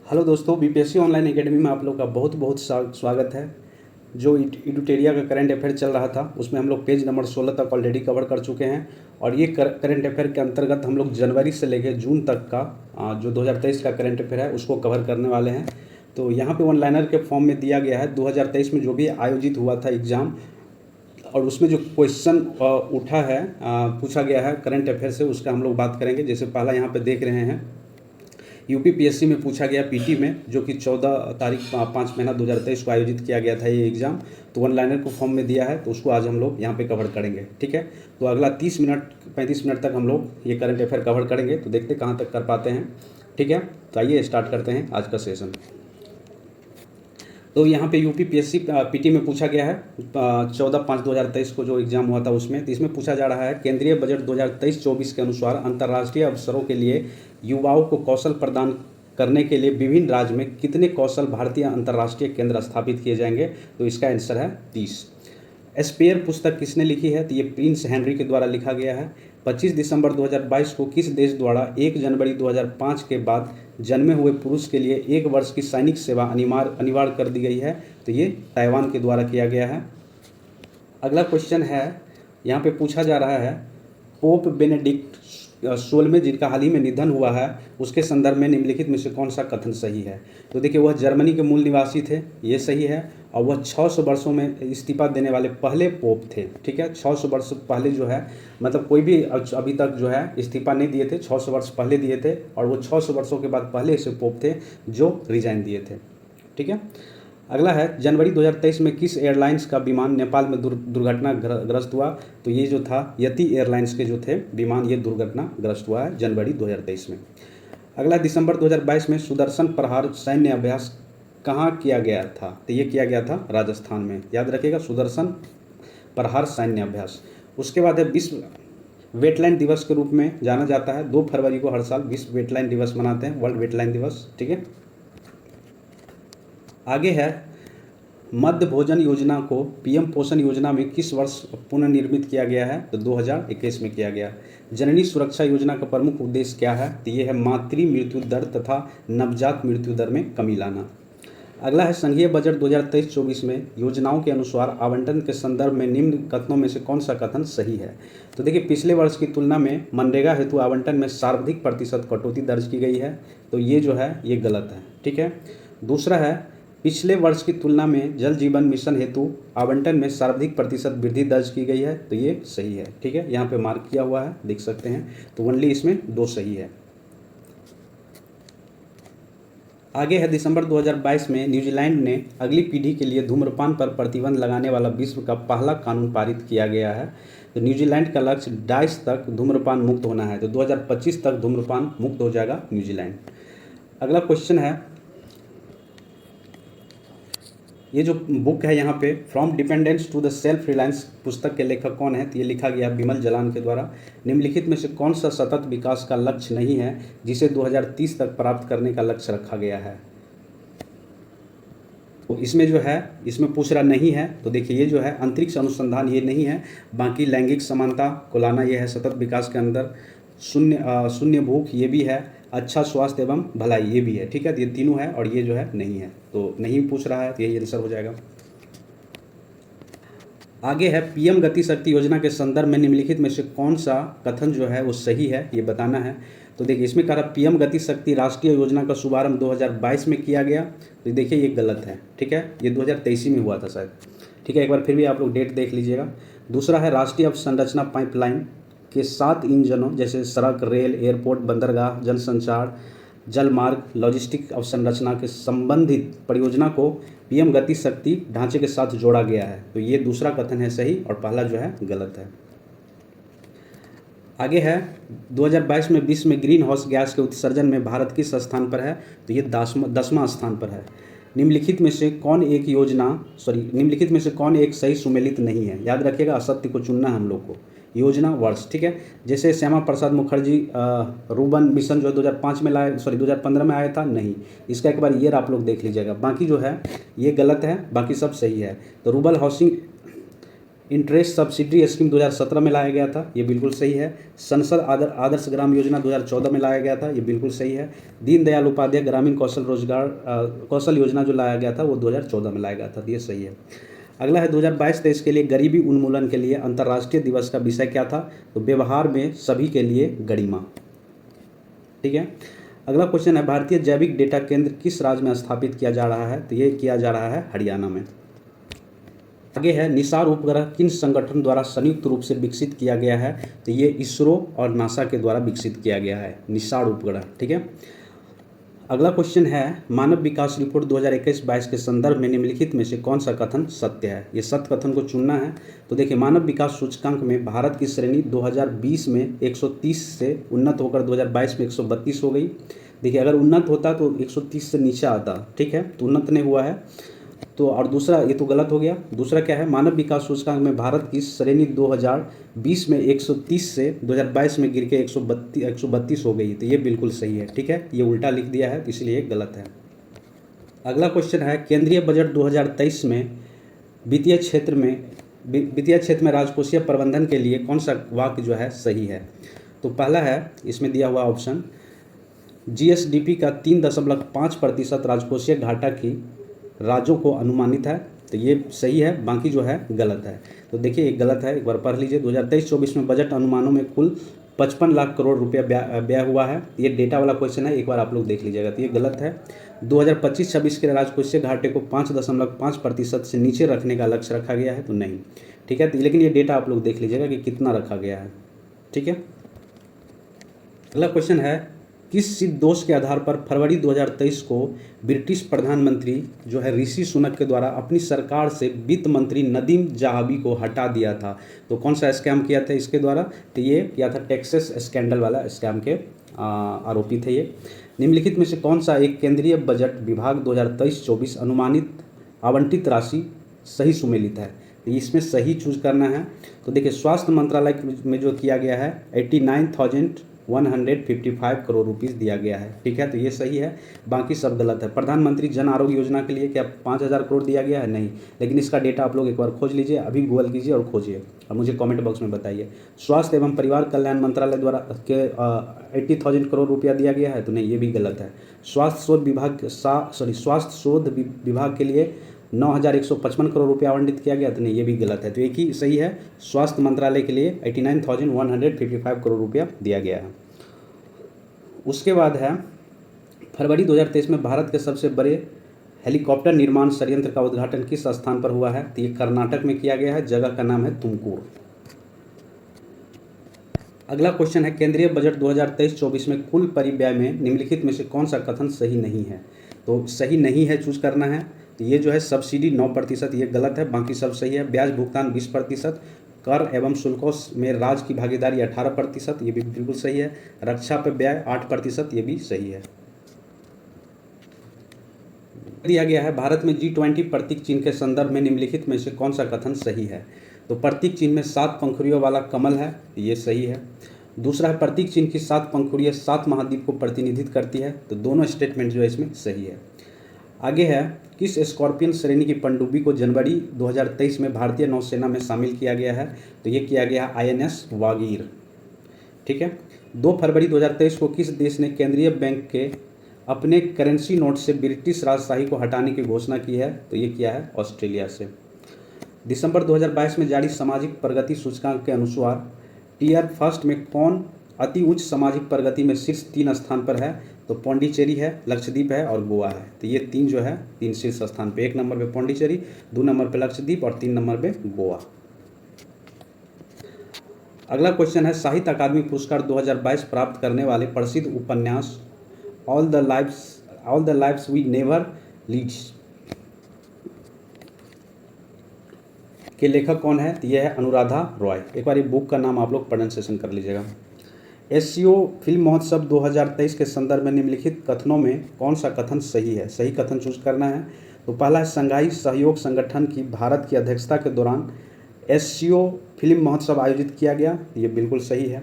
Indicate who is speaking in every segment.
Speaker 1: Hello दोस्तों, BPSC online academy में आप लोग का बहुत बहुत स्वागत है। जो इडुटेरिया का करंट अफेयर चल रहा था उसमें हम लोग पेज नंबर 16 तक ऑलरेडी कवर कर चुके हैं। और ये करंट अफेयर के अंतर्गत हम लोग जनवरी से लेकर जून तक का जो 2023 का करंट अफेयर है उसको कवर करने वाले हैं। तो यहाँ पे ऑनलाइनर के फॉर्म में दिया गया है 2023 में जो भी आयोजित हुआ था एग्ज़ाम, और उसमें जो क्वेश्चन उठा है पूछा गया है करंट अफेयर से, उसका हम लोग बात करेंगे। जैसे पहला यहाँ पे देख रहे हैं, यूपीपीएससी में पूछा गया पीटी में, जो कि 14 तारीख 5 महीना 2023 को आयोजित किया गया था ये एग्ज़ाम। तो वन लाइनर को फॉर्म में दिया है, तो उसको आज हम लोग यहाँ पे कवर करेंगे। ठीक है, तो अगला 30 मिनट 35 मिनट तक हम लोग ये करंट अफेयर कवर करेंगे। तो देखते कहाँ तक कर पाते हैं। ठीक है, तो आइए स्टार्ट करते हैं आज का सेशन। तो यहाँ पे यूपीपीएससी पीटी में पूछा गया है 14/5/2023 को जो एग्ज़ाम हुआ था उसमें। तो इसमें पूछा जा रहा है, केंद्रीय बजट 2023-24 के अनुसार अंतर्राष्ट्रीय अवसरों के लिए युवाओं को कौशल प्रदान करने के लिए विभिन्न राज्य में कितने कौशल भारतीय अंतर्राष्ट्रीय केंद्र स्थापित किए जाएंगे? तो इसका आंसर है 30। स्पेयर पुस्तक किसने लिखी है? तो ये प्रिंस हेनरी के द्वारा लिखा गया है। 25 दिसंबर 2022 को किस देश द्वारा 1 जनवरी 2005 के बाद जन्मे हुए पुरुष के लिए 1 वर्ष की सैनिक सेवा अनिवार्य कर दी गई है? तो ये ताइवान के द्वारा किया गया है। अगला क्वेश्चन है, यहाँ पे पूछा जा रहा है, पोप बेनेडिक्ट 16वें जिनका हाल ही में निधन हुआ है उसके संदर्भ में निम्नलिखित में से कौन सा कथन सही है? तो देखिए, वह जर्मनी के मूल निवासी थे, ये सही है। और वह 600 वर्षों में इस्तीफा देने वाले पहले पोप थे। ठीक है, 600 वर्ष पहले जो है, मतलब कोई भी अभी तक जो है इस्तीफा नहीं दिए थे, 600 वर्ष पहले दिए थे। और वो 600 वर्षों के बाद पहले ऐसे पोप थे जो रिजाइन दिए थे। ठीक है, अगला है, जनवरी 2023 में किस एयरलाइंस का विमान नेपाल में दुर्घटनाग्रस्त हुआ? तो ये जो था यति एयरलाइंस के जो थे विमान, ये दुर्घटनाग्रस्त हुआ है जनवरी 2023 में। अगला, दिसंबर 2022 में सुदर्शन प्रहार सैन्य अभ्यास कहाँ किया गया था? तो ये किया गया था राजस्थान में, याद रखिएगा, सुदर्शन प्रहार सैन्य अभ्यास। उसके बाद है, विश्व वेटलैंड दिवस के रूप में जाना जाता है। 2 फरवरी को हर साल विश्व वेटलैंड दिवस मनाते हैं, वर्ल्ड वेटलैंड दिवस। ठीक है, आगे है, मध्य भोजन योजना को पीएम पोषण योजना में किस वर्ष पुनर्निर्मित किया गया है? तो 2021 में किया गया। जननी सुरक्षा योजना का प्रमुख उद्देश्य क्या है? तो ये है मातृ मृत्यु दर तथा नवजात मृत्यु दर में कमी लाना। अगला है, संघीय बजट 2023-24 में योजनाओं के अनुसार आवंटन के संदर्भ में निम्न कथनों में से कौन सा कथन सही है? तो देखिए, पिछले वर्ष की तुलना में मनरेगा हेतु आवंटन में सर्वाधिक प्रतिशत कटौती दर्ज की गई है, तो ये जो है ये गलत है। ठीक है, दूसरा है, पिछले वर्ष की तुलना में जल जीवन मिशन हेतु आवंटन में सर्वाधिक प्रतिशत वृद्धि दर्ज की गई है, तो ये सही है। ठीक है, यहाँ पे मार्क किया हुआ है, देख सकते हैं। तो ओनली इसमें 2 सही है। आगे है, दिसंबर 2022 में न्यूजीलैंड ने अगली पीढ़ी के लिए धूम्रपान पर प्रतिबंध लगाने वाला विश्व का पहला कानून पारित किया गया है। तो न्यूजीलैंड का लक्ष्य 22 तक धूम्रपान मुक्त होना है, तो 2025 तक धूम्रपान मुक्त हो जाएगा न्यूजीलैंड। अगला क्वेश्चन है, ये जो बुक है यहाँ पे, from dependence to the self reliance पुस्तक के लेखक कौन है? तो ये लिखा गया विमल जलान के द्वारा। निम्नलिखित में से कौन सा सतत विकास का लक्ष्य नहीं है जिसे 2030 तक प्राप्त करने का लक्ष्य रखा गया है? तो इसमें जो है, इसमें पूछ रहा नहीं है। तो देखिए, ये जो है अंतरिक्ष अनुसंधान ये नहीं है, बाकी लैंगिक समानता को लाना ये है सतत विकास के अंदर। शून्य भूख ये भी है, अच्छा स्वास्थ्य एवं भलाई ये भी है। ठीक है, तो ये तीनों है और ये जो है नहीं है, तो नहीं पूछ रहा है, तो यही आंसर हो जाएगा। आगे है, पीएम गति शक्ति योजना के संदर्भ में निम्नलिखित में से कौन सा कथन जो है वो सही है, ये बताना है। तो देखिए, इसमें कहा पीएम गति शक्ति राष्ट्रीय योजना का शुभारंभ 2022 में किया गया, तो देखिए ये गलत है। ठीक है, ये 2023 में हुआ था शायद। ठीक है, एक बार फिर भी आप लोग डेट देख लीजिएगा। दूसरा है, राष्ट्रीय अवसंरचना पाइपलाइन के 7 इंजनों जैसे सड़क, रेल, एयरपोर्ट, बंदरगाह, जनसंचार, जल मार्ग, लॉजिस्टिक अवसंरचना के संबंधित परियोजना को पीएम गति शक्ति ढांचे के साथ जोड़ा गया है, तो ये दूसरा कथन है सही और पहला जो है गलत है। आगे है, 2022 में विश्व में ग्रीन हाउस गैस के उत्सर्जन में भारत किस स्थान पर है? तो ये 10वां स्थान पर है। निम्नलिखित में से कौन एक सही सुमेलित नहीं है? याद रखिएगा, असत्य को चुनना है हम लोग को। योजना वर्ष, ठीक है, जैसे श्यामा प्रसाद मुखर्जी रूबन मिशन जो 2015 में आया था, नहीं। इसका एक बार ईयर आप लोग देख लीजिएगा, बाकी जो है ये गलत है, बाकी सब सही है। तो rural housing interest subsidy scheme 2017 में लाया गया था, ये बिल्कुल सही है। संसद आदर्श ग्राम योजना 2014 में लाया गया था, ये बिल्कुल सही है। दीनदयाल उपाध्याय ग्रामीण कौशल योजना जो लाया गया था वो 2014 में लाया गया था, ये सही है। अगला है 2022-23 के लिए गरीबी उन्मूलन के लिए अंतर्राष्ट्रीय दिवस का विषय क्या था? तो व्यवहार में सभी के लिए गरिमा। ठीक है। अगला क्वेश्चन है भारतीय जैविक डेटा केंद्र किस राज्य में स्थापित किया जा रहा है? तो ये किया जा रहा है हरियाणा में। आगे है निसार उपग्रह किन संगठन द्वारा संयुक्त रूप से विकसित किया गया है? तो ये इसरो और नासा के द्वारा विकसित किया गया है निसार उपग्रह। ठीक है। अगला क्वेश्चन है मानव विकास रिपोर्ट 2021-22 के संदर्भ में निम्नलिखित में से कौन सा कथन सत्य है? ये सत्य कथन को चुनना है। तो देखिए मानव विकास सूचकांक में भारत की श्रेणी 2020 में 130 से उन्नत होकर 2022 में 132 हो गई। देखिए अगर उन्नत होता तो 130 से नीचे आता, ठीक है, तो उन्नत नहीं हुआ है। तो और दूसरा ये तो गलत हो गया। दूसरा क्या है मानव विकास सूचकांक में भारत की श्रेणी 2020 में 130 से 2022 में गिर के 132 हो गई, तो ये बिल्कुल सही है। ठीक है, ये उल्टा लिख दिया है तो इसलिए ये गलत है। अगला क्वेश्चन है केंद्रीय बजट 2023 में वित्तीय क्षेत्र में राजकोषीय प्रबंधन के लिए कौन सा वाक्य जो है सही है? तो पहला है इसमें दिया हुआ ऑप्शन जीएसडीपी का 3.5% राजकोषीय घाटा की राज्यों को अनुमानित है, तो ये सही है, बाकी जो है गलत है। तो देखिए ये गलत है, एक बार पढ़ लीजिए। 2023-24 में बजट अनुमानों में कुल 55 लाख करोड़ रुपया व्यय हुआ है। ये डेटा वाला क्वेश्चन है, एक बार आप लोग देख लीजिएगा, तो ये गलत है। 2025-26 के राजकोषीय घाटे को 5.5% से नीचे रखने का लक्ष्य रखा गया है, तो नहीं। ठीक है, लेकिन ये डेटा आप लोग देख लीजिएगा कि कितना रखा गया है। ठीक है। अगला क्वेश्चन है किस सिद्ध दोष के आधार पर फरवरी 2023 को ब्रिटिश प्रधानमंत्री जो है ऋषि सुनक के द्वारा अपनी सरकार से वित्त मंत्री नदीम जाहाबी को हटा दिया था? तो कौन सा स्कैम किया था इसके द्वारा? तो ये किया था टैक्सेस स्कैंडल वाला स्कैम के आरोपी थे ये। निम्नलिखित में से कौन सा एक केंद्रीय बजट विभाग 2023-24 अनुमानित आवंटित राशि सही सुमेलित है? तो इसमें सही चूज करना है। तो देखिए स्वास्थ्य मंत्रालय में जो किया गया है 89,155 करोड़ रुपीस दिया गया है। ठीक है, तो ये सही है, बाकी सब गलत है। प्रधानमंत्री जन आरोग्य योजना के लिए क्या 5,000 करोड़ दिया गया है? नहीं, लेकिन इसका डेटा आप लोग एक बार खोज लीजिए, अभी गूगल कीजिए और खोजिए और मुझे कमेंट बॉक्स में बताइए। स्वास्थ्य एवं परिवार कल्याण मंत्रालय द्वारा के 80,000 करोड़ रुपया दिया गया है, तो नहीं, ये भी गलत है। स्वास्थ्य शोध विभाग के लिए 9,155 करोड़ रुपया आवंटित किया गया, तो नहीं, ये भी गलत है। तो एक ही सही है, स्वास्थ्य मंत्रालय के लिए 89,155 करोड़ रुपया दिया गया है। उसके बाद है फरवरी 2023 में भारत के सबसे बड़े हेलीकॉप्टर निर्माण संयंत्र का उद्घाटन किस स्थान पर हुआ है? तो ये कर्नाटक में किया गया है, जगह का नाम है तुमकुर। अगला क्वेश्चन है केंद्रीय बजट 2023-24 में कुल परिव्यय में निम्नलिखित में से कौन सा कथन सही नहीं है? तो सही नहीं है चूज करना है। तो ये जो है सब्सिडी 9%, ये गलत है, बाकी सब सही है। ब्याज भुगतान 20%, कर एवं शुल्कों में राज्य की भागीदारी 18%, ये भी बिल्कुल सही है। रक्षा पर व्यय 8%, ये भी सही है। दिया गया है भारत में G20 प्रतीक चिन्ह के संदर्भ में निम्नलिखित में से कौन सा कथन सही है? तो प्रतीक चिन्ह में 7 पंखुड़ियों वाला कमल है, ये सही है। दूसरा है प्रतीक चिन्ह की 7 पंखुड़ियाँ 7 महाद्वीप को प्रतिनिधित्व करती है, तो दोनों स्टेटमेंट जो है इसमें सही है। आगे है किस स्कॉर्पियन श्रेणी की पनडुब्बी को जनवरी 2023 में भारतीय नौसेना में शामिल किया गया है? तो ये किया गया INS वागीर। ठीक है। 2 फरवरी 2023 को किस देश ने केंद्रीय बैंक के अपने करेंसी नोट से ब्रिटिश राजशाही को हटाने की घोषणा की है? तो ये किया है ऑस्ट्रेलिया से। दिसंबर 2022 में जारी सामाजिक प्रगति सूचकांक के अनुसार टियर फर्स्ट में कौन अति उच्च सामाजिक प्रगति में शीर्ष 3 स्थान पर है? तो पौंडीचेरी है, लक्षद्वीप है और गोवा है। तो ये 3 जो है 3 शीर्ष स्थान पे, 1 नंबर पे पौंडीचेरी, 2 नंबर पे लक्षद्वीप और 3 नंबर पे गोवा। अगला क्वेश्चन है साहित्य अकादमी पुरस्कार 2022 प्राप्त करने वाले प्रसिद्ध उपन्यास all the lives we never leads के लेखक कौन है? तो यह है अनुराधा रॉय। एक बार ये बुक का नाम आप लोग प्रोनाउंसिएशन कर लीजिएगा। एससीओ फिल्म महोत्सव 2023 के संदर्भ में निम्नलिखित कथनों में कौन सा कथन सही है? सही कथन चूज करना है। तो पहला है संघाई सहयोग संगठन की भारत की अध्यक्षता के दौरान एससीओ फिल्म महोत्सव आयोजित किया गया, ये बिल्कुल सही है।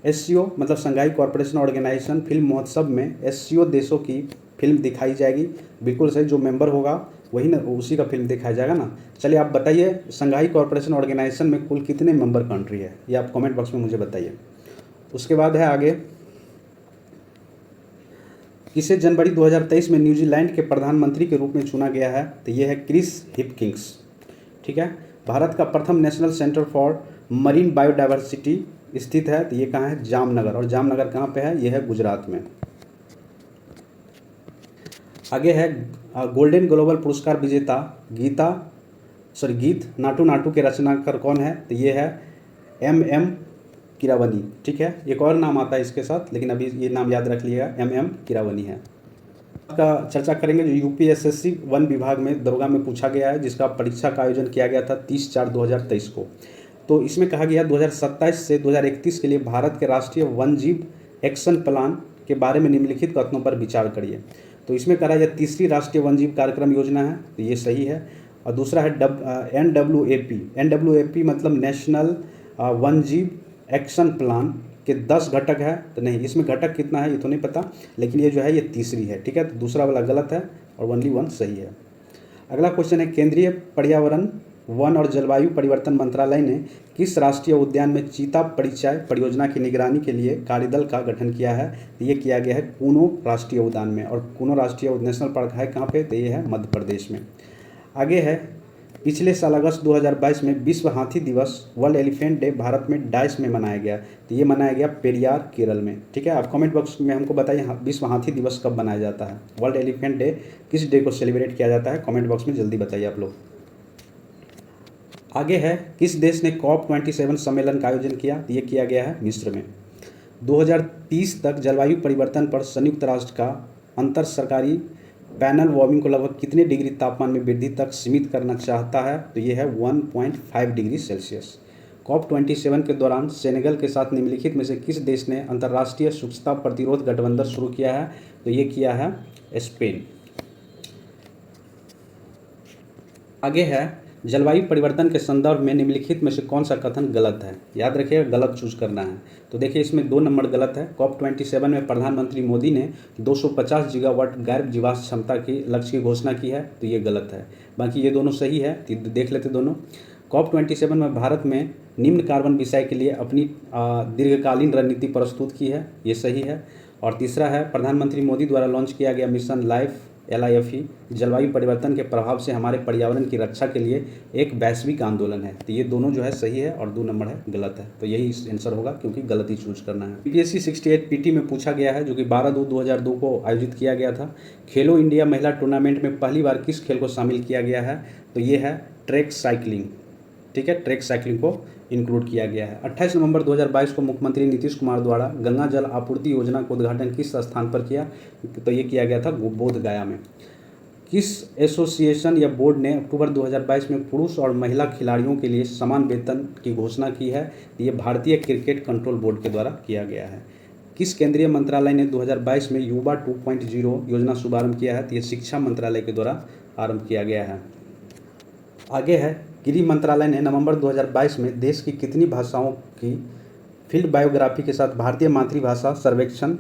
Speaker 1: एससीओ मतलब संघाई कॉरपोरेशन ऑर्गेनाइजेशन फिल्म महोत्सव में एससीओ देशों की फिल्म दिखाई जाएगी, बिल्कुल सही। जो मेंबर होगा वही ना, उसी का फिल्म दिखाया जाएगा ना। चलिए आप बताइए, संघाई कोऑपरेशन ऑर्गेनाइजेशन में कुल कितने मेंबर कंट्री है, ये आप कमेंट बॉक्स में मुझे बताइए। उसके बाद है आगे, किसे जनवरी 2023 में न्यूजीलैंड के प्रधानमंत्री के रूप में चुना गया है, तो ये है क्रिस हिपकिंस। ठीक है। भारत का प्रथम national centre for marine biodiversity स्थित है, तो ये कहाँ है, जामनगर। और जामनगर कहाँ पे है, ये है गुजरात में। आगे है गोल्डन ग्लोबल पुरस्कार विजेता गीत नाटू नाटू के रचनाकार कौन है, तो ये है MM कीरावनी। ठीक है। एक और नाम आता है इसके साथ, लेकिन अभी ये नाम याद रख लिएगा, MM कीरावनी है। का चर्चा करेंगे जो UPSSC वन विभाग में दरोगा में पूछा गया है, जिसका परीक्षा का आयोजन किया गया था 30/4/2023 को। तो इसमें कहा गया 2027 से 2031 के लिए भारत के राष्ट्रीय वन जीव एक्शन प्लान के बारे में निम्नलिखित कथनों पर विचार करिए। तो इसमें कहा यह तीसरी राष्ट्रीय वन जीव कार्यक्रम योजना है, तो ये सही है। और दूसरा है NWAP मतलब नेशनल वन जीव एक्शन प्लान के 10 घटक है, तो नहीं, इसमें घटक कितना है ये तो नहीं पता, लेकिन ये जो है ये तीसरी है। ठीक है। तो दूसरा वाला गलत है और ओनली 1 सही है। अगला क्वेश्चन है, केंद्रीय पर्यावरण वन और जलवायु परिवर्तन मंत्रालय ने किस राष्ट्रीय उद्यान में चीता परिचय परियोजना की निगरानी के लिए कार्यदल का गठन किया है, तो ये किया गया है कूनो राष्ट्रीय उद्यान में। और कूनो राष्ट्रीय नेशनल पार्क है कहाँ पे, तो ये है मध्य प्रदेश में। आगे है, पिछले साल अगस्त 2022 में विश्व हाथी दिवस वर्ल्ड एलिफेंट डे भारत में डाइस में मनाया गया, तो ये मनाया गया पेरियार केरल में। ठीक है। आप कमेंट बॉक्स में हमको बताइए विश्व हाथी दिवस कब मनाया जाता है, वर्ल्ड एलिफेंट डे किस डे को सेलिब्रेट किया जाता है, कमेंट बॉक्स में जल्दी बताइए आप लोग। आगे है, किस देश ने COP27 सम्मेलन का आयोजन किया, तो ये किया गया है मिस्र में। 2030 तक जलवायु परिवर्तन पर संयुक्त राष्ट्र का अंतर सरकारी पैनल वार्मिंग को लगभग कितने डिग्री तापमान में वृद्धि तक सीमित करना चाहता है, तो ये है 1.5 डिग्री सेल्सियस। COP27 के दौरान सेनेगल के साथ निम्नलिखित में से किस देश ने अंतर्राष्ट्रीय स्वच्छता प्रतिरोध गठबंधन शुरू किया है, तो ये किया है स्पेन। आगे है, जलवायु परिवर्तन के संदर्भ में निम्नलिखित में से कौन सा कथन गलत है, याद रखिएगा गलत चूज करना है। तो देखिए इसमें 2 नंबर गलत है। COP27 में प्रधानमंत्री मोदी ने 250 गीगावाट गैर जीवाश्म क्षमता की लक्ष्य की घोषणा की है, तो ये गलत है। बाकी ये दोनों सही है, तो देख लेते दोनों। COP27 में भारत में निम्न कार्बन विषय के लिए अपनी दीर्घकालीन रणनीति प्रस्तुत की है, ये सही है। और तीसरा है, प्रधानमंत्री मोदी द्वारा लॉन्च किया गया मिशन लाइफ LIFE जलवायु परिवर्तन के प्रभाव से हमारे पर्यावरण की रक्षा के लिए एक वैश्विक आंदोलन है, तो ये दोनों जो है सही है और 2 नंबर है गलत है। तो यही आंसर होगा, क्योंकि गलत ही चूज करना है। PPSC 68 PT में पूछा गया है, जो कि 12/2/2002 को आयोजित किया गया था। खेलो इंडिया महिला टूर्नामेंट में पहली बार किस खेल को शामिल किया गया है, तो ये है ट्रैक साइकिलिंग। ठीक है। ट्रैक साइकिलिंग को इंक्लूड किया गया है। 28 नवंबर 2022 को मुख्यमंत्री नीतीश कुमार द्वारा गंगा जल आपूर्ति योजना का उद्घाटन किस स्थान पर किया, तो ये किया गया था बोध गया में। किस एसोसिएशन या बोर्ड ने अक्टूबर 2022 में पुरुष और महिला खिलाड़ियों के लिए समान वेतन की घोषणा की है, तो ये भारतीय क्रिकेट कंट्रोल बोर्ड के द्वारा किया गया है। किस केंद्रीय मंत्रालय ने 2022 में युवा 2.0 योजना शुभारंभ किया है, तो ये शिक्षा मंत्रालय के द्वारा आरंभ किया गया है। आगे है, गृह मंत्रालय ने नवंबर 2022 में देश की कितनी भाषाओं की फील्ड बायोग्राफी के साथ भारतीय मातृभाषा सर्वेक्षण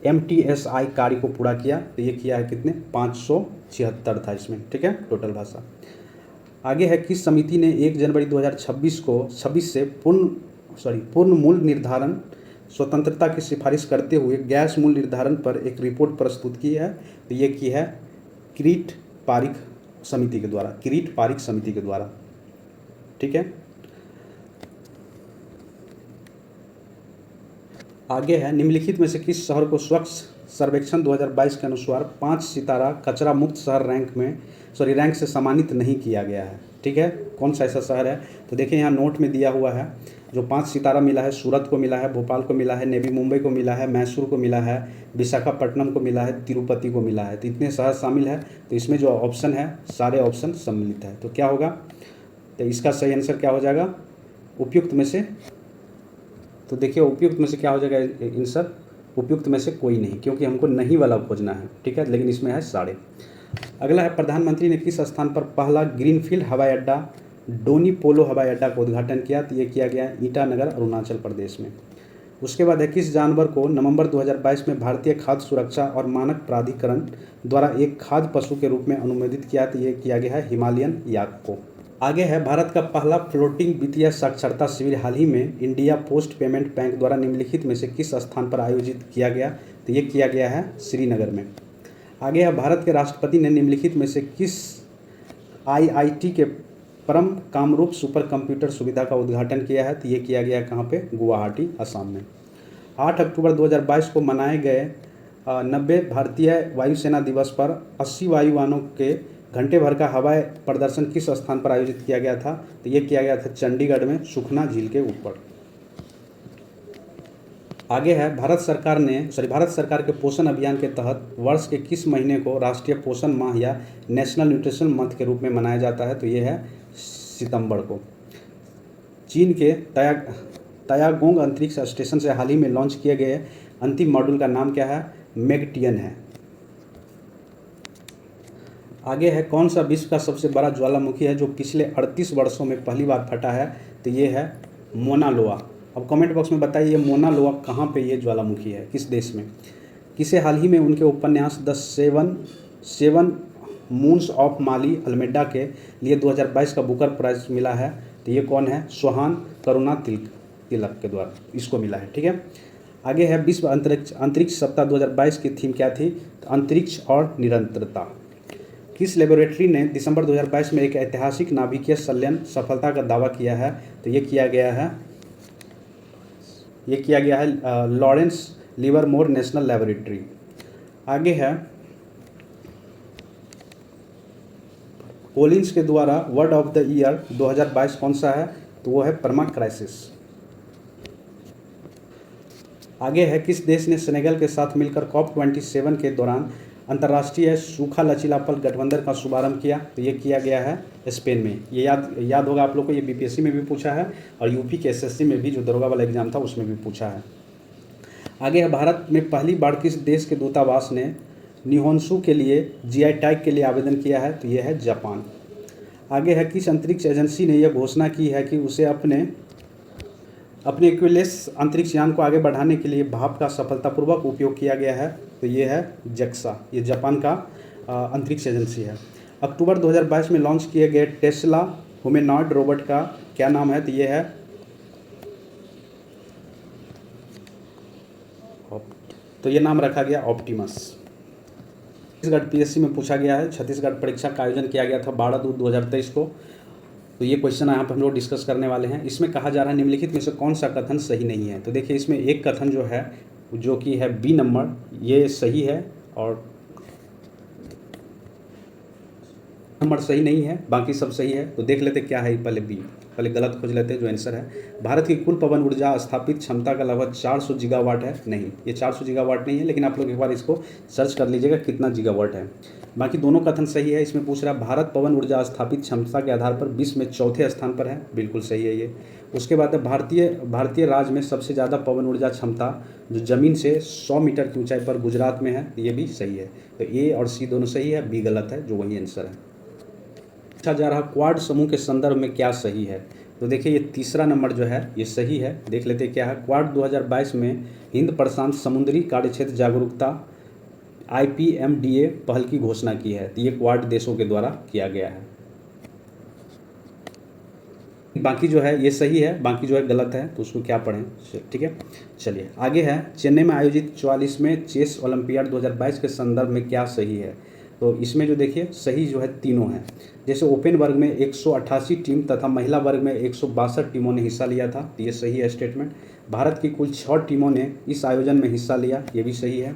Speaker 1: MTSI कार्य को पूरा किया, तो ये किया है कितने, 576 था इसमें। ठीक है, टोटल भाषा। आगे है, किस समिति ने 1 जनवरी 2026 से पूर्ण मूल्य निर्धारण स्वतंत्रता की सिफारिश करते हुए गैस मूल्य निर्धारण पर एक रिपोर्ट प्रस्तुत की है, तो ये की है किरीट पारिख समिति के द्वारा। ठीक है। आगे है, निम्नलिखित में से किस शहर को स्वच्छ सर्वेक्षण 2022 के अनुसार 5 सितारा कचरा मुक्त शहर रैंक से सम्मानित नहीं किया गया है। ठीक है, कौन सा ऐसा शहर है, तो देखिए यहाँ नोट में दिया हुआ है। जो 5 सितारा मिला है, सूरत को मिला है, भोपाल को मिला है, नेवी मुंबई को मिला है, मैसूर को मिला है, विशाखापट्टनम को मिला है, तिरुपति को मिला है। तो इतने शहर शामिल है, तो इसमें जो ऑप्शन है सारे ऑप्शन सम्मिलित है। तो क्या होगा, तो इसका सही आंसर क्या हो जाएगा, उपयुक्त में से। तो देखिए उपयुक्त में से क्या हो जाएगा आंसर, उपयुक्त में से कोई नहीं, क्योंकि हमको नहीं वाला खोजना है। ठीक है, लेकिन इसमें है सारे। अगला है, प्रधानमंत्री ने किस स्थान पर पहला ग्रीनफील्ड हवाई अड्डा डोनी पोलो हवाई अड्डा का उद्घाटन किया, तो ये किया गया ईटानगर अरुणाचल प्रदेश में। उसके बाद है किस जानवर को नवंबर 2022 में भारतीय खाद्य सुरक्षा और मानक प्राधिकरण द्वारा एक खाद्य पशु के रूप में अनुमोदित किया, तो ये किया गया है हिमालयन याक को। आगे है भारत का पहला फ्लोटिंग वित्तीय साक्षरता शिविर हाल ही में इंडिया पोस्ट पेमेंट बैंक द्वारा निम्नलिखित में से किस स्थान पर आयोजित किया गया, तो ये किया गया है श्रीनगर में। आगे है भारत के राष्ट्रपति ने निम्नलिखित में से किस आईआईटी के परम कामरूप सुपर कंप्यूटर सुविधा का उद्घाटन किया है, तो ये किया गया कहाँ पे, गुवाहाटी असम में। 8 अक्टूबर 2022 को मनाए गए 90 भारतीय वायुसेना दिवस पर 80 वायुयानों के घंटे भर का हवाई प्रदर्शन किस स्थान पर आयोजित किया गया था, तो ये किया गया था चंडीगढ़ में सुखना झील के ऊपर। आगे है भारत सरकार के पोषण अभियान के तहत वर्ष के किस महीने को राष्ट्रीय पोषण माह या नेशनल न्यूट्रिशन मंथ के रूप में मनाया जाता है, तो ये है सितंबर को। चीन के तायागोंग अंतरिक्ष स्टेशन से हाल ही में लॉन्च किए गए अंतिम मॉड्यूल का नाम क्या है, मेगटियन है। आगे है कौन सा विश्व का सबसे बड़ा ज्वालामुखी है जो पिछले 38 वर्षों में पहली बार फटा है, तो ये है मोना लोआ। अब कमेंट बॉक्स में बताइए मोना लोआ कहाँ पे ये ज्वालामुखी है, किस देश में। किसे हाल ही में उनके उपन्यास the seven moons of Maali Almeida के लिए 2022 का बुकर प्राइज मिला है, तो ये कौन है, सोहान करुणा तिलक के द्वारा इसको मिला है। ठीक है, आगे है विश्व अंतरिक्ष सप्ताह 2022 की थीम क्या थी, तो अंतरिक्ष और निरंतरता। किस लेबोरेटरी ने दिसंबर 2022 में एक ऐतिहासिक नाभिकीय संलयन सफलता का दावा किया है, तो ये किया गया है लॉरेंस लिवरमोर नेशनल लेबोरेटरी। आगे है कोलिंस के द्वारा वर्ड ऑफ द ईयर 2022 कौन सा है, तो वो है परमा क्राइसिस। आगे है किस देश ने सेनेगल के साथ मिलकर COP27 के दौरान अंतर्राष्ट्रीय सूखा लचीलापन गठबंधन का शुभारंभ किया, तो ये किया गया है स्पेन में। ये याद होगा आप लोग को, ये बीपीएससी में भी पूछा है और यूपी के एसएससी में भी जो दरोगा वाला एग्जाम था उसमें भी पूछा है। आगे है भारत में पहली बार किस देश के दूतावास ने निहोन्सू के लिए जीआई टैग के लिए आवेदन किया है, तो ये है जापान। आगे है किस अंतरिक्ष एजेंसी ने यह घोषणा की है कि उसे अपने एक्विलेस अंतरिक्ष यान को आगे बढ़ाने के लिए भाप का सफलतापूर्वक उपयोग किया गया है, तो ये है जेक्सा, ये जापान का अंतरिक्ष एजेंसी है। अक्टूबर 2022 में लॉन्च किए गए टेस्ला ह्यूमनॉइड रोबोट का क्या नाम है, तो ये है ये नाम रखा गया ऑप्टिमस। छत्तीसगढ़ पीएससी में पूछा गया है, छत्तीसगढ़ परीक्षा का आयोजन किया गया था 12/2/2023 को, तो ये क्वेश्चन यहाँ पर हम लोग डिस्कस करने वाले हैं। इसमें कहा जा रहा है निम्नलिखित में से कौन सा कथन सही नहीं है, तो देखिए इसमें एक कथन जो है जो कि है बी नंबर, ये सही है और नंबर सही नहीं है, बाकी सब सही है। तो देख लेते क्या है, पहले बी, पहले गलत खोज लेते हैं जो आंसर है। भारत की कुल पवन ऊर्जा स्थापित क्षमता का लगभग 400 गीगावाट है, नहीं ये 400 गीगावाट नहीं है, लेकिन आप लोग एक बार इसको सर्च कर लीजिएगा कितना गीगावाट है। बाकी दोनों कथन सही है। इसमें पूछ रहा है भारत पवन ऊर्जा स्थापित क्षमता के आधार पर विश्व में चौथे स्थान पर है, बिल्कुल सही है ये। उसके बाद भारतीय राज्य में सबसे ज़्यादा पवन ऊर्जा क्षमता जो ज़मीन से 100 मीटर की ऊंचाई पर गुजरात में है, ये भी सही है। तो ए और सी दोनों सही है, बी गलत है, जो वही आंसर है। पूछा जा रहा क्वाड समूह के संदर्भ में क्या सही है, तो देखिए ये तीसरा नंबर जो है ये सही है। देख लेते क्या है, क्वाड 2022 में हिंद प्रशांत समुद्री कार्यक्षेत्र जागरूकता IPMDA पहल की घोषणा की है, तो ये क्वाड देशों के द्वारा किया गया है। बाकी जो है ये सही है, बाकी जो है गलत है, तो उसको क्या पढ़ें, ठीक है। चलिए आगे है, चेन्नई में आयोजित 44वें चेस ओलंपियाड 2022 के संदर्भ में क्या सही है, तो इसमें जो देखिए सही जो है तीनों हैं। जैसे ओपन वर्ग में 188 टीम तथा महिला वर्ग में 162 टीमों ने हिस्सा लिया था, तो ये सही है स्टेटमेंट। भारत की कुल 6 टीमों ने इस आयोजन में हिस्सा लिया, ये भी सही है।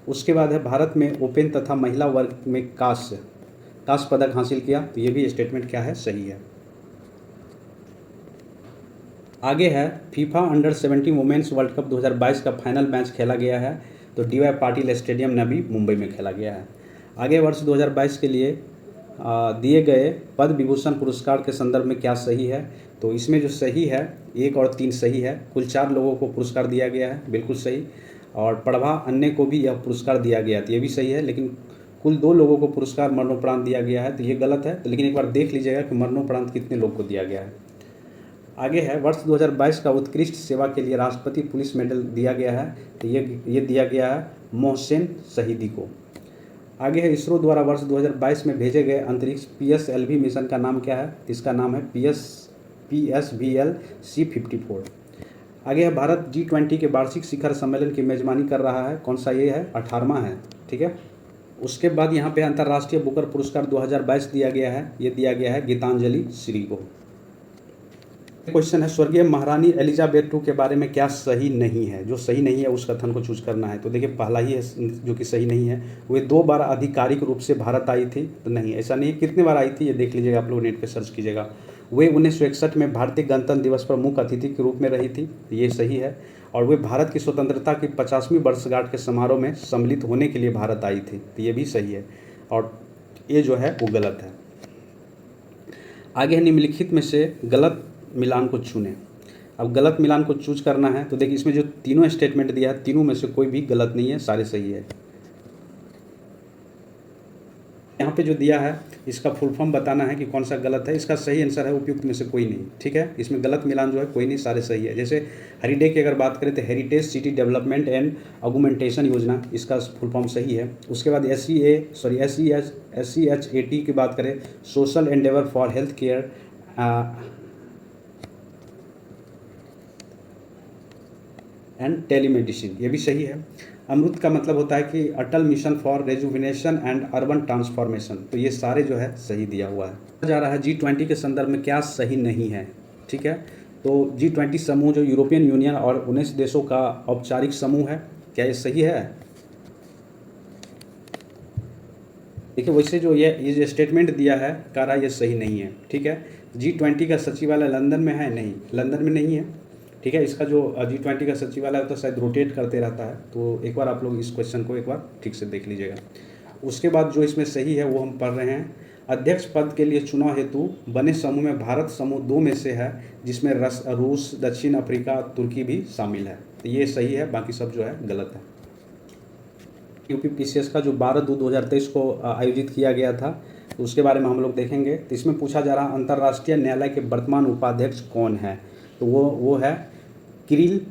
Speaker 1: उसके बाद है भारत में ओपन तथा महिला वर्ग में कांस्य पदक हासिल किया, तो ये भी स्टेटमेंट क्या है, सही है। आगे है फीफा अंडर-17 वुमेन्स वर्ल्ड कप 2022 का फाइनल मैच खेला गया है, तो DY पाटिल स्टेडियम नवी मुंबई में खेला गया है। आगे वर्ष 2022 के लिए दिए गए पद्म विभूषण पुरस्कार के संदर्भ में क्या सही है, तो इसमें जो सही है 1 और 3 सही है। कुल 4 लोगों को पुरस्कार दिया गया है, बिल्कुल सही। और प्रभा अन्य को भी यह पुरस्कार दिया गया, तो ये भी सही है। लेकिन कुल 2 लोगों को पुरस्कार मरणोपरांत दिया गया है, तो ये गलत है। तो लेकिन एक बार देख लीजिएगा कि मरणोपरांत कितने लोग को दिया गया है। आगे है वर्ष 2022 का उत्कृष्ट सेवा के लिए राष्ट्रपति पुलिस मेडल दिया गया है, तो ये दिया गया है मोहसेन शहीदी को। आगे है इसरो द्वारा वर्ष 2022 में भेजे गए अंतरिक्ष PSLV मिशन का नाम क्या है? इसका नाम है PSVL C54। आगे है भारत G20 के वार्षिक शिखर सम्मेलन की मेजबानी कर रहा है, कौन सा ये है? 18वां है, ठीक है। उसके बाद यहाँ पे अंतर्राष्ट्रीय बुकर पुरस्कार 2022 दिया गया है, ये दिया गया है गीतांजलि श्री को। क्वेश्चन है स्वर्गीय महारानी एलिजाबेथ II के बारे में क्या सही नहीं है? जो सही नहीं है उस कथन को चूज करना है। तो देखिए पहला ही है जो कि सही नहीं है, वे 2 बार आधिकारिक रूप से भारत आई थी, तो नहीं, ऐसा नहीं है। कितने बार आई थी ये देख लीजिएगा, आप लोग नेट पे सर्च कीजिएगा। वे 1961 में भारतीय गणतंत्र दिवस पर मुख्य अतिथि के रूप में रही थी, ये सही है। और वे भारत की स्वतंत्रता की 50वीं वर्षगांठ के समारोह में सम्मिलित होने के लिए भारत आई थी, तो ये भी सही है। और ये जो है वो गलत है। आगे है निम्नलिखित में से गलत मिलान को चुनें। अब गलत मिलान को चूज करना है, तो देखिए इसमें जो तीनों स्टेटमेंट दिया है, तीनों में से कोई भी गलत नहीं है, सारे सही है। यहाँ पे जो दिया है इसका फुल फॉर्म बताना है कि कौन सा गलत है। इसका सही आंसर है उपयुक्त में से कोई नहीं, ठीक है। इसमें गलत मिलान जो है कोई नहीं, सारे सही है। जैसे हेरिडे की अगर बात करें तो heritage city development and augmentation योजना, इसका फुल फॉर्म सही है। उसके बाद SCHAT की बात करें, social Endeavour for health care and telemedicine, ये भी सही है। अमृत का मतलब होता है कि Atal mission for rejuvenation and urban transformation, तो ये सारे जो है सही दिया हुआ है। जा रहा है G20 के संदर्भ में क्या सही नहीं है, ठीक है। तो G20 समूह जो यूरोपियन यूनियन और 19 देशों का औपचारिक समूह है, क्या ये सही है? देखिए वैसे जो ये जो स्टेटमेंट दिया है कह रहा है ये सही नहीं है, ठीक है। G20 का सचिवालय लंदन में है? नहीं, लंदन में नहीं है, ठीक है। इसका जो G20 का सचिवालय तो शायद रोटेट करते रहता है, तो एक बार आप लोग इस क्वेश्चन को एक बार ठीक से देख लीजिएगा। उसके बाद जो इसमें सही है वो हम पढ़ रहे हैं। अध्यक्ष पद के लिए चुनाव हेतु बने समूह में भारत समूह 2 में से है, जिसमें रूस, दक्षिण अफ्रीका, तुर्की भी शामिल है, तो ये सही है, बाकी सब जो है गलत है। UPPCS का जो 12/2/2023 को आयोजित किया गया था, तो उसके बारे में हम लोग देखेंगे। तो इसमें पूछा जा रहा अंतर्राष्ट्रीय न्यायालय के वर्तमान उपाध्यक्ष कौन है? तो वो है किरिल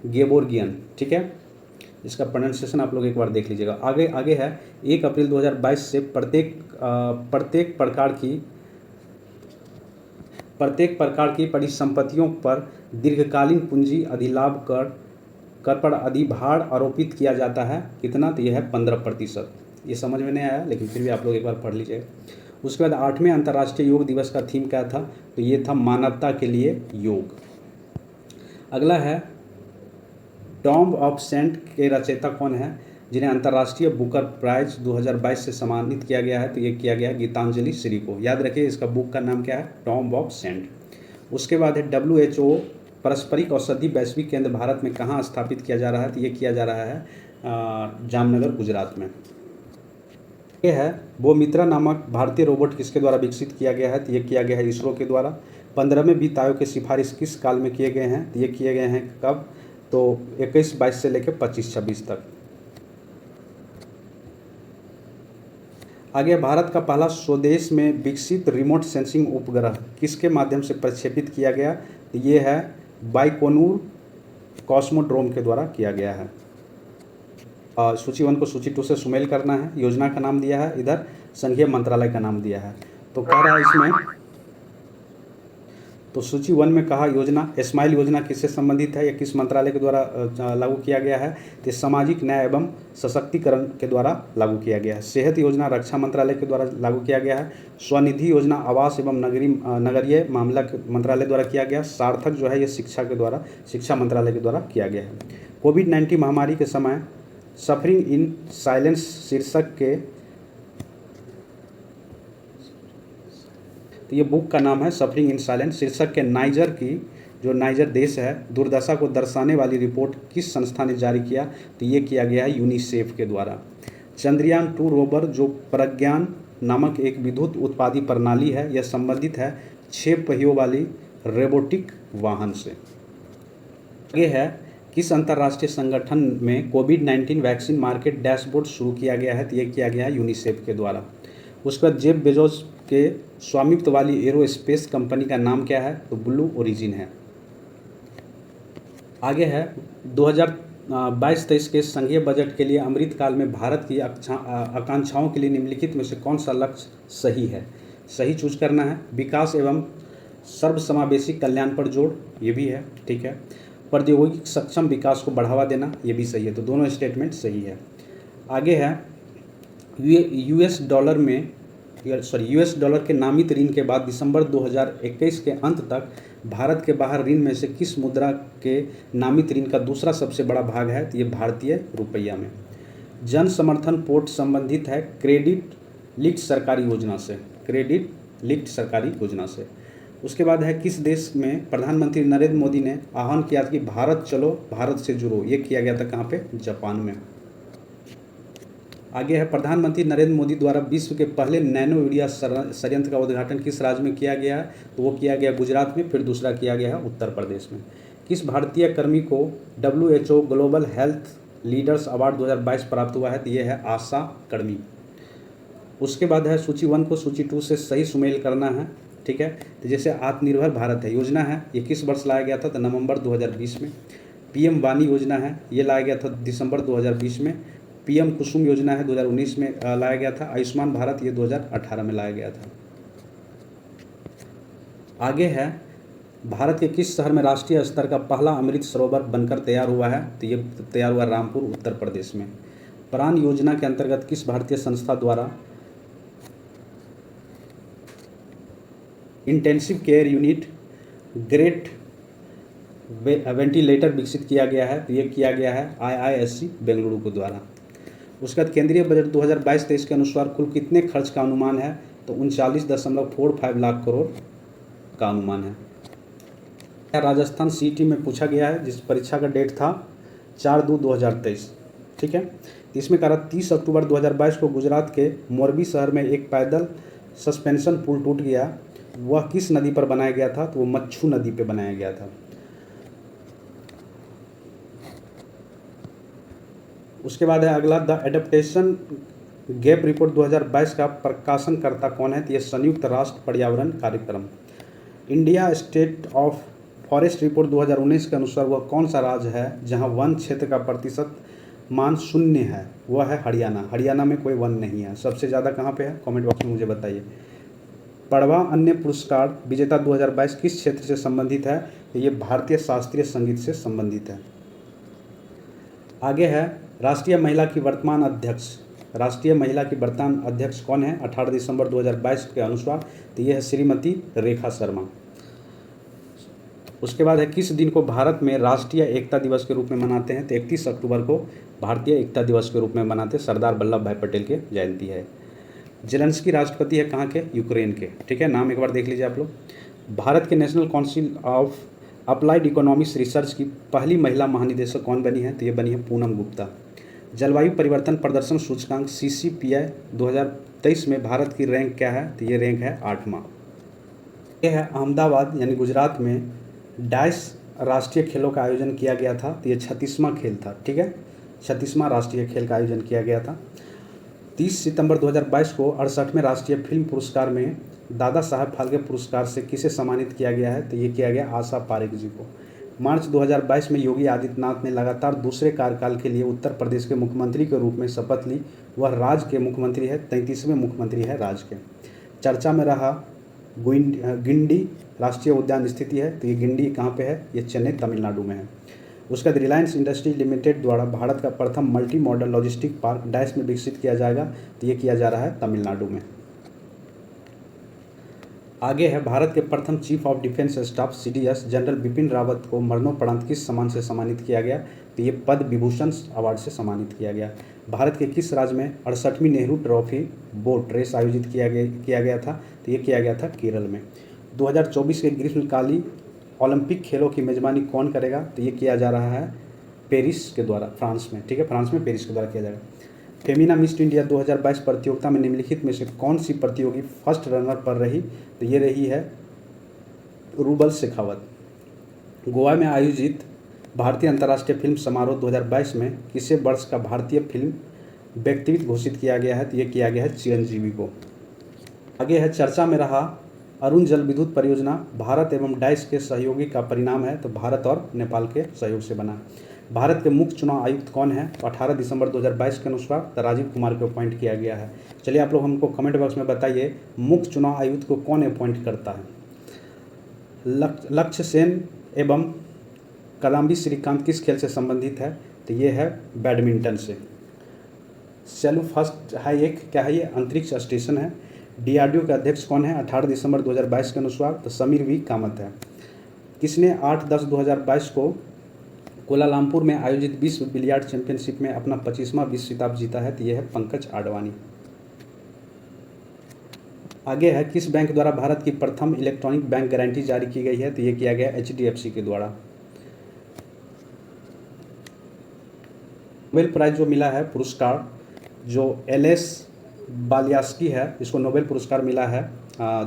Speaker 1: गेबोर्गियन, ठीक है। इसका प्रोनाउंसिएशन आप लोग एक बार देख लीजिएगा। आगे है 1 अप्रैल 2022 से प्रत्येक प्रकार की परिसंपत्तियों पर दीर्घकालीन पूंजी अधिलाभ कर पर अधिभार आरोपित किया जाता है, कितना? तो यह है 15%। ये समझ में नहीं आया, लेकिन फिर भी आप लोग एक बार पढ़ लीजिएगा। उसके बाद 8वें अंतर्राष्ट्रीय योग दिवस का थीम क्या था? तो ये था मानवता के लिए योग। अगला है टॉम्ब ऑफ सेंट के रचयिता कौन है, जिन्हें अंतर्राष्ट्रीय बुकर प्राइज 2022 से सम्मानित किया गया है? तो ये किया गया गीतांजलि श्री को। याद रखिए इसका बुक का नाम क्या है? Tomb of saint. उसके बाद है WHO पारस्परिक औषधि वैश्विक केंद्र भारत में कहाँ स्थापित किया जा रहा है? तो ये किया जा रहा है जामनगर, गुजरात में। ये है बोमित्रा नामक भारतीय रोबोट किसके द्वारा विकसित किया गया है? तो ये किया गया है इसरो के द्वारा। 15वें वित्त आयोग की सिफारिश किस काल में किए गए हैं? तो ये किए गए हैं कब? तो 21-22 से लेकर 25-26 तक। आगे भारत का पहला स्वदेश में विकसित रिमोट सेंसिंग उपग्रह किसके माध्यम से प्रक्षेपित किया गया? तो ये है बाइकोनूर कॉस्मोड्रोम के द्वारा किया गया है। सूची 1 को सूची 2 से सुमेल करना है। योजना का नाम दिया है, इधर संघीय मंत्रालय का नाम दिया है। तो कह रहा है इसमें, तो सूची 1 में कहा योजना स्माइल योजना किससे संबंधित है या किस मंत्रालय के द्वारा लागू किया गया है? तो सामाजिक न्याय एवं सशक्तिकरण के द्वारा लागू किया गया है। सेहत योजना रक्षा मंत्रालय के द्वारा लागू किया गया है। स्वनिधि योजना आवास एवं नगरीय मामला मंत्रालय द्वारा किया गया। सार्थक जो है ये शिक्षा मंत्रालय के द्वारा किया गया है। कोविड-19 महामारी के समय सफरिंग इन साइलेंस शीर्षक के, तो ये बुक का नाम है सफरिंग इन साइलेंस शीर्षक के नाइजर देश है दुर्दशा को दर्शाने वाली रिपोर्ट किस संस्था ने जारी किया? तो ये किया गया है यूनिसेफ के द्वारा। चंद्रयान 2 रोवर जो प्रज्ञान नामक एक विद्युत उत्पादी प्रणाली है, यह संबंधित है 6 पहियों वाली रोबोटिक वाहन से। आगे है किस अंतर्राष्ट्रीय संगठन में कोविड-19 वैक्सीन मार्केट डैशबोर्ड शुरू किया गया है? तो ये किया गया है यूनिसेफ के द्वारा। उसके बाद जेफ बेजोस के स्वामित्व वाली एरोस्पेस कंपनी का नाम क्या है? तो ब्लू ओरिजिन है। आगे है 2022-23 के संघीय बजट के लिए अमृतकाल में भारत की आकांक्षाओं के लिए निम्नलिखित में से कौन सा लक्ष्य सही है? सही चूज करना है। विकास एवं सर्वसमावेशी कल्याण पर जोर, ये भी है, ठीक है। प्रौद्योगिक सक्षम विकास को बढ़ावा देना, ये भी सही है। तो दोनों स्टेटमेंट सही है। आगे है यूएस डॉलर के नामित ऋण के बाद दिसंबर 2021 के अंत तक भारत के बाहर ऋण में से किस मुद्रा के नामित ऋण का दूसरा सबसे बड़ा भाग है? तो ये भारतीय रुपया में। जन समर्थन पोर्ट संबंधित है क्रेडिट लिंक्ड सरकारी योजना से, क्रेडिट लिंक्ड सरकारी योजना से। उसके बाद है किस देश में प्रधानमंत्री नरेंद्र मोदी ने आह्वान किया कि भारत चलो भारत से जुड़ो? ये किया गया था कहाँ पे? जापान में। आगे है प्रधानमंत्री नरेंद्र मोदी द्वारा विश्व के पहले नैनो यूरिया संयंत्र का उद्घाटन किस राज्य में किया गया है? तो वो किया गया गुजरात में, फिर दूसरा किया गया है उत्तर प्रदेश में। किस भारतीय कर्मी को WHO global health leaders award 2022 प्राप्त हुआ है? तो ये है आशा कर्मी। उसके बाद है सूची 1 को सूची 2 से सही सुमेल करना है, ठीक है। तो जैसे आत्मनिर्भर भारत है योजना है, ये किस वर्ष लाया गया था? तो नवंबर 2020 में। PM वानी योजना है, ये लाया गया था दिसंबर 2020 में। PM कुसुम योजना है 2019 में लाया गया था। आयुष्मान भारत ये 2018 में लाया गया था। आगे है भारत के किस शहर में राष्ट्रीय स्तर का पहला अमृत सरोवर बनकर तैयार हुआ है? तो ये तैयार हुआ रामपुर उत्तर प्रदेश में। प्राण योजना के अंतर्गत किस भारतीय संस्था द्वारा intensive care unit great ventilator विकसित किया गया है? तो ये किया गया है IISc बेंगलुरु के द्वारा। उसके बाद केंद्रीय बजट 2022-23 के अनुसार कुल कितने खर्च का अनुमान है? तो 39.45 लाख करोड़ का अनुमान है। राजस्थान CT में पूछा गया है, जिस परीक्षा का डेट था 4/2/2023, ठीक है। इसमें कहा 30 अक्टूबर 2022 को गुजरात के मोरबी शहर में एक पैदल सस्पेंशन पुल टूट गया। वह किस नदी पर बनाया गया था? तो वो मच्छू नदी पे बनाया गया था। उसके बाद है अगला द एडेप्टेशन गैप रिपोर्ट 2022 का प्रकाशनकर्ता कौन है? तो ये संयुक्त राष्ट्र पर्यावरण कार्यक्रम। India state of forest report 2019 के अनुसार वह कौन सा राज्य है जहां वन क्षेत्र का प्रतिशत मान 0 है? वह है हरियाणा। हरियाणा में कोई वन नहीं है। सबसे ज़्यादा कहाँ पे है? कमेंट बॉक्स में मुझे बताइए। पढ़वा अन्य पुरस्कार विजेता 2022 किस क्षेत्र से संबंधित है? तो ये भारतीय शास्त्रीय संगीत से संबंधित है। आगे है राष्ट्रीय महिला की वर्तमान अध्यक्ष। राष्ट्रीय महिला की वर्तमान अध्यक्ष कौन है 18 दिसंबर 2022 के अनुसार? तो यह है श्रीमती रेखा शर्मा। उसके बाद है किस दिन को भारत में राष्ट्रीय एकता दिवस के रूप में मनाते हैं? तो 31 अक्टूबर को भारतीय एकता दिवस के रूप में मनाते हैं। सरदार वल्लभ भाई पटेल की जयंती है। जेलेंस्की राष्ट्रपति है कहाँ के? यूक्रेन के, ठीक है। नाम एक बार देख लीजिए आप लोग। भारत के national council of applied economics research की पहली महिला महानिदेशक कौन बनी है? तो ये बनी है पूनम गुप्ता। जलवायु परिवर्तन प्रदर्शन सूचकांक CCPI 2023 में भारत की रैंक क्या है? तो ये रैंक है 8वां। ये है अहमदाबाद यानी गुजरात में डाइस राष्ट्रीय खेलों का आयोजन किया गया था। तो ये 36वां खेल था, ठीक है। 36वां राष्ट्रीय खेल का आयोजन किया गया था। 30 सितंबर 2022 को 68वें राष्ट्रीय फिल्म पुरस्कार में दादा साहब फाल्के पुरस्कार से किसे सम्मानित किया गया है? तो ये किया गया आशा पारेख जी को। मार्च 2022 में योगी आदित्यनाथ ने लगातार दूसरे कार्यकाल के लिए उत्तर प्रदेश के मुख्यमंत्री के रूप में शपथ ली। वह राज्य के मुख्यमंत्री है, 33वें मुख्यमंत्री है राज्य के। चर्चा में रहा गिंडी राष्ट्रीय उद्यान स्थिति है। तो ये गिंडी कहाँ पे है? ये चेन्नई तमिलनाडु में है। उसके बाद रिलायंस इंडस्ट्री लिमिटेड द्वारा भारत का प्रथम multi modal logistic park dash में विकसित किया जाएगा। तो ये किया जा रहा है तमिलनाडु में। आगे है भारत के प्रथम chief of defence staff CDS general Bipin Rawat को मरणोपरांत किस सम्मान से सम्मानित किया गया? तो ये पद्म विभूषण अवार्ड से सम्मानित किया गया। भारत के किस राज्य में 68वीं नेहरू ट्रॉफी बोट रेस आयोजित किया गया था? तो ये किया गया था केरल में। 2024 के ग्रीष्मकालीन ओलंपिक खेलों की मेजबानी कौन करेगा? तो ये किया जा रहा है पेरिस के द्वारा, फ्रांस में, ठीक है। फ्रांस में पेरिस के द्वारा किया जाएगा। फेमिना मिस इंडिया 2022 प्रतियोगिता में निम्नलिखित में से कौन सी प्रतियोगी फर्स्ट रनर पर रही? तो ये रही है रूबल शेखावत। गोवा में आयोजित भारतीय अंतर्राष्ट्रीय फिल्म समारोह 2022 में किसे वर्ष का भारतीय फिल्म व्यक्तित्व घोषित किया गया है? तो ये किया गया है चिरंजीवी को। आगे है चर्चा में रहा अरुण जल विद्युत परियोजना भारत एवं डाइस के सहयोगी का परिणाम है, तो भारत और नेपाल के सहयोग से बना। भारत के मुख्य चुनाव आयुक्त कौन है, तो 18 दिसंबर 2022 के अनुसार राजीव कुमार को अपॉइंट किया गया है। चलिए आप लोग हमको कमेंट बॉक्स में बताइए मुख्य चुनाव आयुक्त को कौन अपॉइंट करता है। लक्ष्य सेन एवं कदाम्बी श्रीकांत किस खेल से संबंधित है, तो ये है बैडमिंटन से। चलो फर्स्ट है एक क्या है, ये अंतरिक्ष स्टेशन है। डीआरडीओ के अध्यक्ष कौन है, 18 दिसंबर 2022 के अनुसार तो समीर वी कामत है। किसने 8-10-2022 को कोलालमपुर में आयोजित विश्व बिलियर्ड चैंपियनशिप में अपना 25वां विश्व खिताब जीता है, तो यह है पंकज आडवाणी। आगे है किस बैंक द्वारा भारत की प्रथम इलेक्ट्रॉनिक बैंक गारंटी जारी की गई है, तो ये किया गया एचडीएफसी के द्वारा। नोबेल प्राइज जो मिला है पुरस्कार, जो एलएस बालियास्की है, इसको नोबेल पुरस्कार मिला है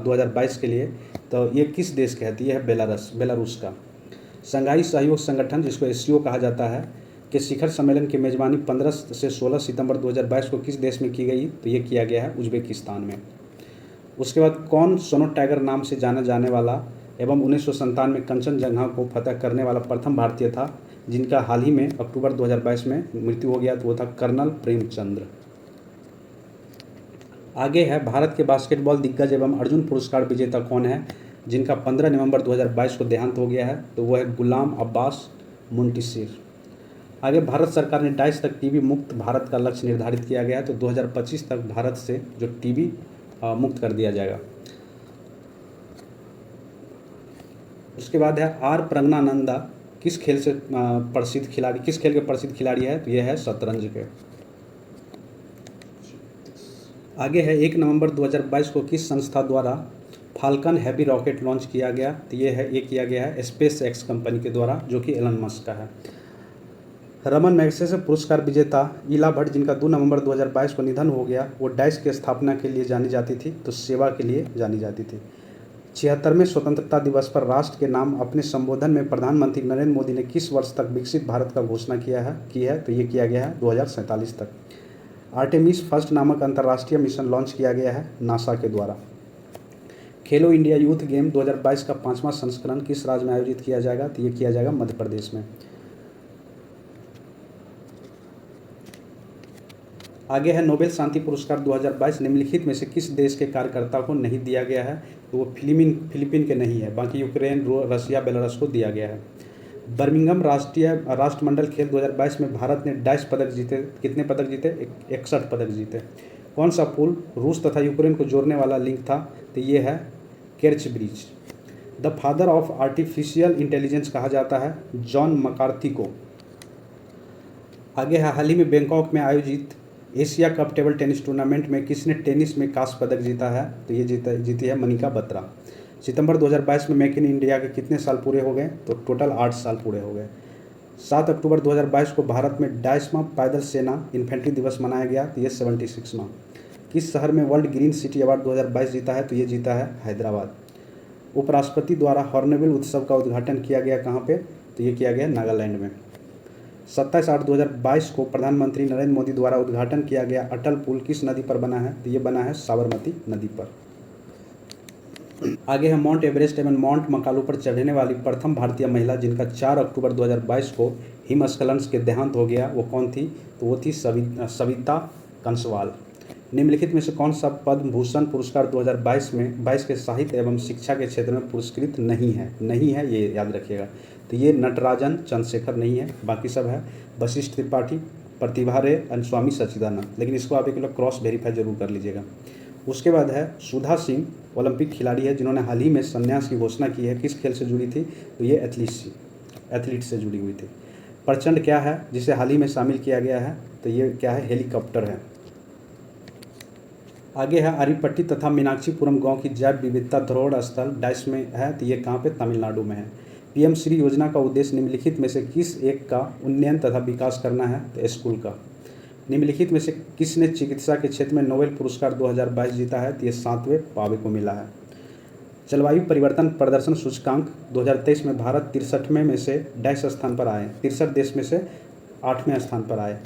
Speaker 1: 2022 के लिए, तो ये किस देश के है, तो ये है बेलारूस का। संघाई सहयोग संगठन जिसको एससीओ कहा जाता है के शिखर सम्मेलन की मेजबानी 15 से 16 सितंबर 2022 को किस देश में की गई, तो ये किया गया है उज्बेकिस्तान में। उसके बाद कौन सोनो टाइगर नाम से जाना जाने वाला एवं 1997 में कंचनजंगा को फतह करने वाला प्रथम भारतीय था, जिनका हाल ही में अक्टूबर 2022 में मृत्यु हो गया, तो वो था कर्नल प्रेमचंद्र। आगे है भारत के बास्केटबॉल दिग्गज एवं अर्जुन पुरस्कार विजेता कौन है, जिनका 15 नवंबर 2022 को देहांत हो गया है, तो वो है गुलाम अब्बास मुंटिसिर। आगे भारत सरकार ने 22 तक टीबी मुक्त भारत का लक्ष्य निर्धारित किया गया है, तो 2025 तक भारत से जो टीबी मुक्त कर दिया जाएगा। उसके बाद है आर प्रज्ञानंदा किस खेल के प्रसिद्ध खिलाड़ी है, तो यह है शतरंज के। आगे है 1 नवंबर 2022 को किस संस्था द्वारा फाल्कन हैवी रॉकेट लॉन्च किया गया, तो ये किया गया है स्पेस एक्स कंपनी के द्वारा, जो कि एलन मस्क का है। रमन मैग्सेसे पुरस्कार विजेता इला भट्ट, जिनका 2 नवंबर 2022 को निधन हो गया, वो डाइस की स्थापना के लिए जानी जाती थी, तो सेवा के लिए जानी जाती थी। 76वें स्वतंत्रता दिवस पर राष्ट्र के नाम अपने संबोधन में प्रधानमंत्री नरेंद्र मोदी ने किस वर्ष तक विकसित भारत का घोषणा की है, तो ये किया गया है 2047 तक। आर्टेमिस फर्स्ट नामक अंतर्राष्ट्रीय मिशन लॉन्च किया गया है नासा के द्वारा। खेलो इंडिया यूथ गेम 2022 का 5वां संस्करण किस राज्य में आयोजित किया जाएगा, तो ये किया जाएगा मध्य प्रदेश में। आगे है नोबेल शांति पुरस्कार 2022 निम्नलिखित में से किस देश के कार्यकर्ता को नहीं दिया गया है, तो वो फिलीपीन के नहीं है, बाकी यूक्रेन, रशिया, बेलारूस को दिया गया है। बर्मिंघम राष्ट्रमंडल खेल 2022 में भारत ने 22 पदक जीते। कितने पदक जीते? 61 पदक जीते। कौन सा पुल रूस तथा यूक्रेन को जोड़ने वाला लिंक था, तो ये है Kerch bridge. The father of artificial intelligence कहा जाता है जॉन मकार्थी को। आगे है हाल ही में बैंकॉक में आयोजित Asia cup table tennis tournament में किसने टेनिस में कांस्य पदक जीता है, तो ये जीती है मनिका बत्रा। सितंबर 2022 में मेक इन इंडिया के कितने साल पूरे हो गए, तो टोटल 8 साल पूरे हो गए। 7 अक्टूबर 2022 को भारत में 22वां पैदल सेना इन्फेंट्री दिवस मनाया गया, तो ये 76वां। किस शहर में वर्ल्ड ग्रीन सिटी अवार्ड 2022 जीता है, तो ये जीता है हैदराबाद। उपराष्ट्रपति द्वारा हॉर्नबिल उत्सव का उद्घाटन किया गया कहाँ पे, तो ये किया गया नागालैंड में। 27/8/2022 को प्रधानमंत्री नरेंद्र मोदी द्वारा उद्घाटन किया गया अटल पुल किस नदी पर बना है, तो ये बना है साबरमती नदी पर। आगे है माउंट एवरेस्ट एवं माउंट मकालू पर चढ़ने वाली प्रथम भारतीय महिला जिनका 4 अक्टूबर 2022 को हिमस्खलन के देहांत हो गया, वो कौन थी, तो वो थी सविता कंसवाल। निम्नलिखित में से कौन सा पद्म भूषण पुरस्कार 2022 के साहित्य एवं शिक्षा के क्षेत्र में पुरस्कृत नहीं है, ये याद रखिएगा। तो ये नटराजन चंद्रशेखर नहीं है, बाकी सब है वशिष्ठ त्रिपाठी, प्रतिभा रे एंड स्वामी सच्चिदानंद, लेकिन इसको आप एक लोग क्रॉस वेरीफाई जरूर कर लीजिएगा। उसके बाद है सुधा सिंह, ओलंपिक खिलाड़ी है जिन्होंने हाल ही में संन्यास की घोषणा की है। किस खेल से जुड़ी थी, तो ये एथलीट से जुड़ी हुई थी। प्रचंड क्या है जिसे हाल ही में शामिल किया गया है, तो ये क्या है, हेलीकॉप्टर है। आगे है आरीपट्टी तथा मीनाक्षीपुरम गांव की जैव विविधता धरोहर स्थल डाइस में है, तो ये कहाँ पे, तमिलनाडु में है। पीएम श्री योजना का उद्देश्य निम्नलिखित में से किस एक का उन्नयन तथा विकास करना है, तो स्कूल का। निम्नलिखित में से किसने चिकित्सा के क्षेत्र में नोबेल पुरस्कार 2022 जीता है, तो ये 7वें पावे को मिला है। जलवायु परिवर्तन प्रदर्शन सूचकांक 2023 में भारत 63वें में से डैश स्थान पर आए, 63 देश में से 8वें स्थान पर आए।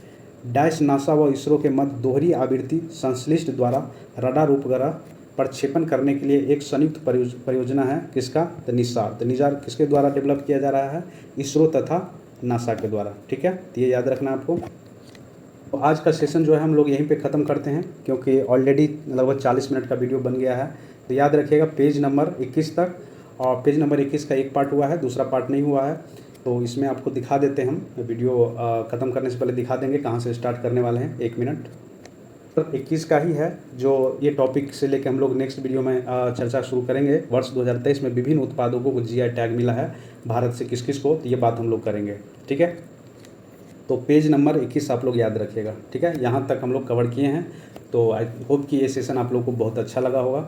Speaker 1: डैश नासा व इसरो के मध्य दोहरी आवृत्ति संश्लिष्ट द्वारा रडार उपग्रह प्रक्षेपण करने के लिए एक संयुक्त परियोजना है। किसका? द निसार। द निसार किसके द्वारा डेवलप किया जा रहा है? इसरो तथा नासा के द्वारा। ठीक है, तो ये याद रखना आपको। तो आज का सेशन जो है हम लोग यहीं पे ख़त्म करते हैं, क्योंकि ऑलरेडी लगभग 40 मिनट का वीडियो बन गया है। तो याद रखिएगा पेज नंबर 21 तक, और पेज नंबर 21 का एक पार्ट हुआ है, दूसरा पार्ट नहीं हुआ है। तो इसमें आपको दिखा देते हैं, हम वीडियो ख़त्म करने से पहले दिखा देंगे कहाँ से स्टार्ट करने वाले हैं। 1 मिनट। तो 21 का ही है, जो ये टॉपिक से लेकर हम लोग नेक्स्ट वीडियो में चर्चा शुरू करेंगे। वर्ष 2023 में विभिन्न उत्पादों को जीआई टैग मिला है भारत से किस किस को, तो ये बात हम लोग करेंगे। ठीक है, तो पेज नंबर 21 आप लोग याद रखिएगा। ठीक है, यहाँ तक हम लोग कवर किए हैं। तो आई होप कि ये सेशन आप लोग को बहुत अच्छा लगा होगा।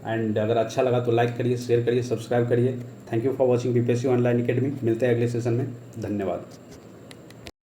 Speaker 1: एंड अगर अच्छा लगा तो लाइक करिए, शेयर करिए, सब्सक्राइब करिए। Thank you for watching BPSC online academy. मिलते हैं अगले सेशन में। धन्यवाद।